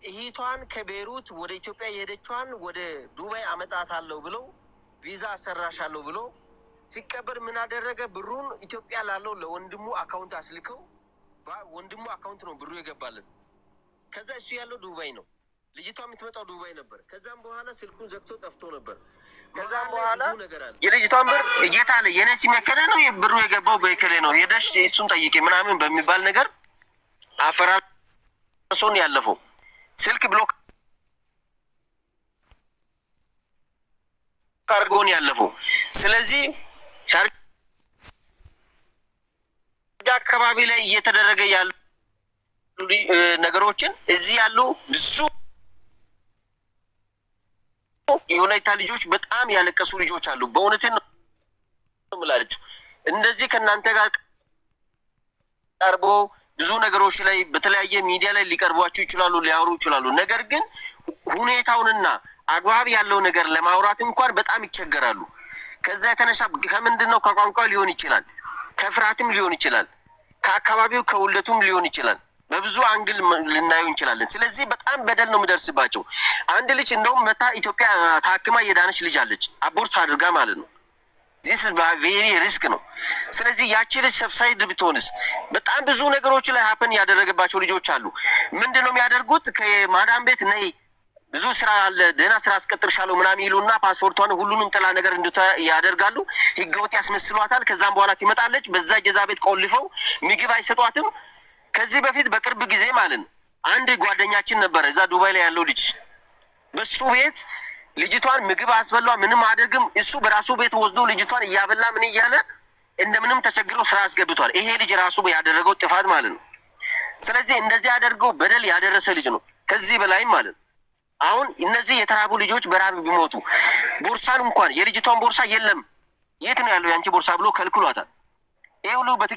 እህቷን ከቤሩት ወደ ኢትዮጵያ የሄደችዋን ወደ ዱባይ አመጣታለሁ ብሎ ቪዛ አሰራሻለሁ ብሎ ሲቀበል ምን አደረገ? ብሩን ኢትዮጵያ ላለው ለወንድሙ አካውንት አስልከው ወንድሙ አካውንት ነው ብሩ የገባለት። ከዛ እሱ ያለው ዱባይ ነው፣ ልጅቷ የምትመጣው ዱባይ ነበር። ከዛም በኋላ ስልኩን ዘግቶ ጠፍቶ ነበር። ከዛም በኋላ የልጅቷን ብር እጌታ አለ የኔ ሲመከለ ነው ብሩ የገባው በእከሌ ነው ሄደሽ እሱን ጠይቂ ምናምን በሚባል ነገር አፈራርሶን ያለፈው ስልክ ብሎክ አድርጎን ያለፈው። ስለዚህ ሻርጃ አካባቢ ላይ እየተደረገ ያሉ ነገሮችን እዚህ ያሉ ብዙ የወላይታ ልጆች በጣም ያለቀሱ ልጆች አሉ። በእውነት ነው የምላችሁ። እንደዚህ ከናንተ ጋር ቀርቦ ብዙ ነገሮች ላይ በተለያየ ሚዲያ ላይ ሊቀርቧቸው ይችላሉ፣ ሊያወሩ ይችላሉ። ነገር ግን ሁኔታውንና አግባብ ያለው ነገር ለማውራት እንኳን በጣም ይቸገራሉ። ከዛ የተነሳ ከምንድነው ከቋንቋ ሊሆን ይችላል፣ ከፍርሃትም ሊሆን ይችላል፣ ከአካባቢው ከውለቱም ሊሆን ይችላል። በብዙ አንግል ልናየው እንችላለን። ስለዚህ በጣም በደል ነው የሚደርስባቸው። አንድ ልጅ እንደውም መታ ኢትዮጵያ ታክማ የዳነች ልጅ አለች፣ አቦርት አድርጋ ማለት ነው። ዚስ ቬሪ ሪስክ ነው። ስለዚህ ያቺ ልጅ ሰብሳይድ ብትሆንስ? በጣም ብዙ ነገሮች ላይ ሀፕን ያደረገባቸው ልጆች አሉ። ምንድነው የሚያደርጉት? ከማዳም ቤት ነይ ብዙ ስራ አለ፣ ደህና ስራ አስቀጥርሻለሁ ምናምን ይሉና ፓስፖርቷን ሁሉንም ጥላ ነገር እንድታ ያደርጋሉ። ህገወጥ ያስመስሏታል። ከዛም በኋላ ትመጣለች። በዛ ጀዛ ቤት ቆልፈው ምግብ አይሰጧትም። ከዚህ በፊት በቅርብ ጊዜ ማለት ነው አንድ ጓደኛችን ነበረ እዛ ዱባይ ላይ ያለው ልጅ፣ በሱ ቤት ልጅቷን ምግብ አስበሏ፣ ምንም አደርግም። እሱ በራሱ ቤት ወስዶ ልጅቷን እያበላ ምን እያለ እንደምንም ተቸግሮ ስራ አስገብቷል። ይሄ ልጅ ራሱ ያደረገው ጥፋት ማለት ነው። ስለዚህ እንደዚህ ያደርገው በደል ያደረሰ ልጅ ነው፣ ከዚህ በላይም ማለት ነው። አሁን እነዚህ የተራቡ ልጆች በራብ ቢሞቱ ቦርሳን እንኳን የልጅቷን ቦርሳ የለም የት ነው ያለው ያንቺ ቦርሳ ብሎ ከልክሏታል። ይሄ ሁሉ